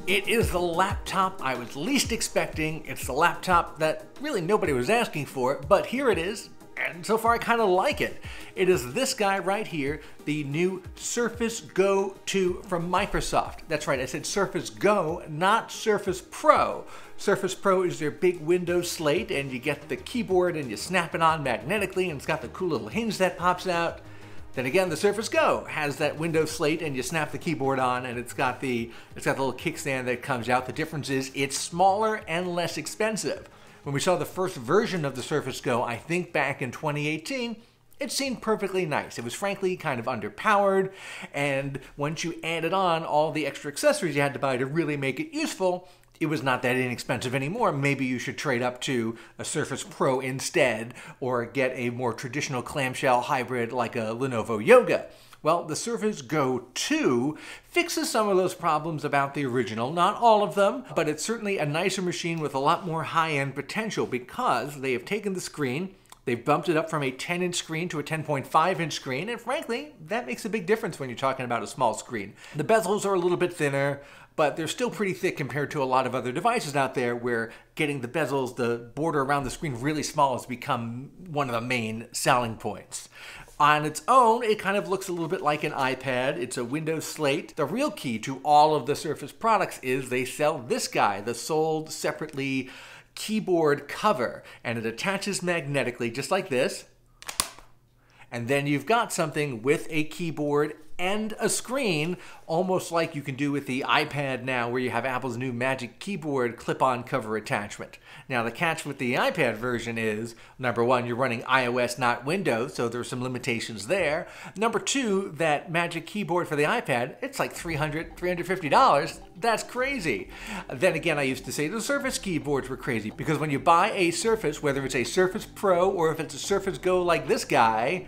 It is the laptop I was least expecting. It's the laptop that really nobody was asking for, but here it is. And so far I kind of like it. It is this guy right here, the new Surface Go 2 from Microsoft. That's right, I said Surface Go, not Surface Pro. Surface Pro is their big Windows slate, and you get the keyboard and you snap it on magnetically, and it's got the cool little hinge that pops out. Then again, the Surface Go has that Windows slate, and you snap the keyboard on, and it's got the little kickstand that comes out. The difference is it's smaller and less expensive. When we saw the first version of the Surface Go, I think back in 2018, it seemed perfectly nice. It was frankly kind of underpowered, and once you added on all the extra accessories you had to buy to really make it useful, it was not that inexpensive anymore. Maybe you should trade up to a Surface Pro instead, or get a more traditional clamshell hybrid like a Lenovo Yoga. Well, the Surface Go 2 fixes some of those problems about the original, not all of them, but it's certainly a nicer machine with a lot more high-end potential because they have taken the screen, they've bumped it up from a 10-inch screen to a 10.5-inch screen, and frankly, that makes a big difference when you're talking about a small screen. The bezels are a little bit thinner, but they're still pretty thick compared to a lot of other devices out there where getting the bezels, the border around the screen really small has become one of the main selling points. On its own, it kind of looks a little bit like an iPad. It's a Windows slate. The real key to all of the Surface products is they sell this guy, the sold separately keyboard cover, and it attaches magnetically just like this. And then you've got something with a keyboard and a screen, almost like you can do with the iPad now, where you have Apple's new Magic Keyboard clip-on cover attachment. Now, the catch with the iPad version is, number one, you're running iOS, not Windows, so there's some limitations there. Number two, that Magic Keyboard for the iPad, it's like $300, $350. That's crazy. Then again, I used to say the Surface keyboards were crazy, because when you buy a Surface, whether it's a Surface Pro or if it's a Surface Go like this guy,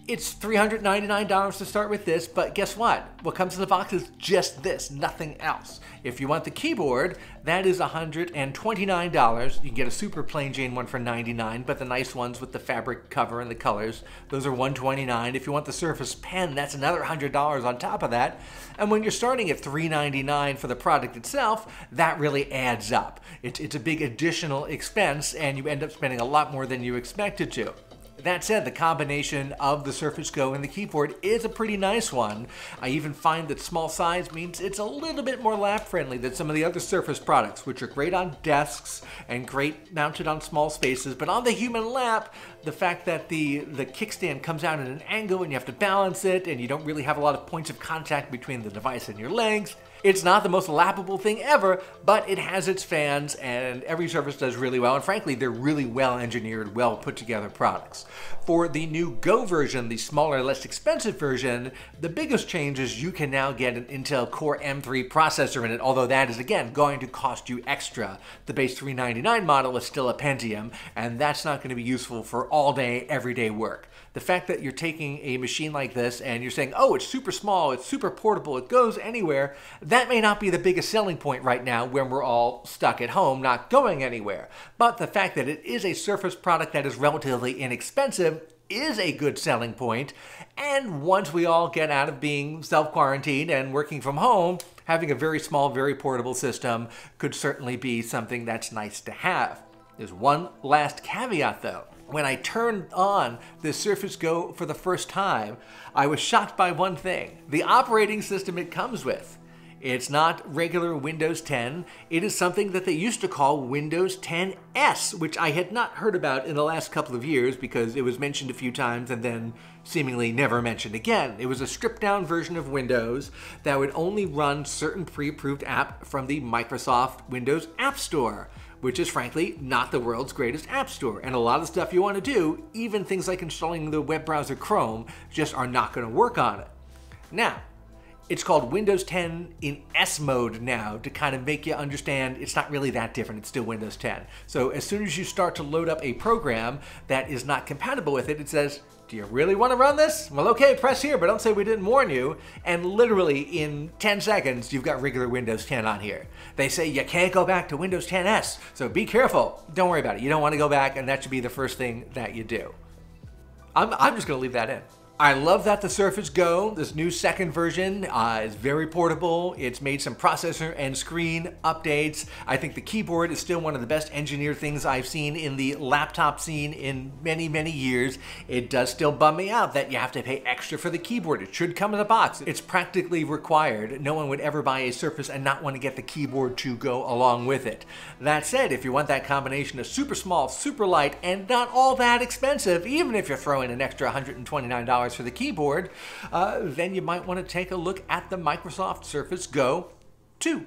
it's $399 to start with this, but guess what? What comes in the box is just this, nothing else. If you want the keyboard, that is $129. You can get a super plain Jane one for $99, but the nice ones with the fabric cover and the colors, those are $129. If you want the Surface Pen, that's another $100 on top of that. And when you're starting at $399 for the product itself, that really adds up. It's a big additional expense, and you end up spending a lot more than you expected to. That said, the combination of the Surface Go and the keyboard is a pretty nice one. I even find that small size means it's a little bit more lap-friendly than some of the other Surface products, which are great on desks and great mounted on small spaces. But on the human lap, the fact that the kickstand comes out at an angle and you have to balance it and you don't really have a lot of points of contact between the device and your legs, it's not the most lappable thing ever, but it has its fans, and every Surface does really well, and frankly, they're really well-engineered, well-put-together products. For the new Go version, the smaller, less expensive version, the biggest change is you can now get an Intel Core M3 processor in it, although that is, again, going to cost you extra. The base $399 model is still a Pentium, and that's not going to be useful for all-day, everyday work. The fact that you're taking a machine like this and you're saying, oh, it's super small, it's super portable, it goes anywhere, that may not be the biggest selling point right now when we're all stuck at home, not going anywhere. But the fact that it is a Surface product that is relatively inexpensive is a good selling point. And once we all get out of being self-quarantined and working from home, having a very small, very portable system could certainly be something that's nice to have. There's one last caveat though. When I turned on the Surface Go for the first time, I was shocked by one thing: the operating system it comes with. It's not regular Windows 10. It is something that they used to call Windows 10S, which I had not heard about in the last couple of years because it was mentioned a few times and then seemingly never mentioned again. It was a stripped-down version of Windows that would only run certain pre-approved apps from the Microsoft Windows App Store, which is frankly not the world's greatest app store. And a lot of stuff you want to do, even things like installing the web browser Chrome, just are not going to work on it. Now, it's called Windows 10 in S mode now to kind of make you understand it's not really that different. It's still Windows 10. So as soon as you start to load up a program that is not compatible with it, it says, do you really want to run this? Well, okay, press here, but don't say we didn't warn you. And literally in 10 seconds, you've got regular Windows 10 on here. They say you can't go back to Windows 10S, so be careful. Don't worry about it. You don't want to go back, and that should be the first thing that you do. I'm just going to leave that in. I love that the Surface Go, this new second version, is very portable. It's made some processor and screen updates. I think the keyboard is still one of the best engineered things I've seen in the laptop scene in many, many years. It does still bum me out that you have to pay extra for the keyboard. It should come in a box. It's practically required. No one would ever buy a Surface and not want to get the keyboard to go along with it. That said, if you want that combination of super small, super light, and not all that expensive, even if you're throwing an extra $129 for the keyboard, then you might want to take a look at the Microsoft Surface Go 2.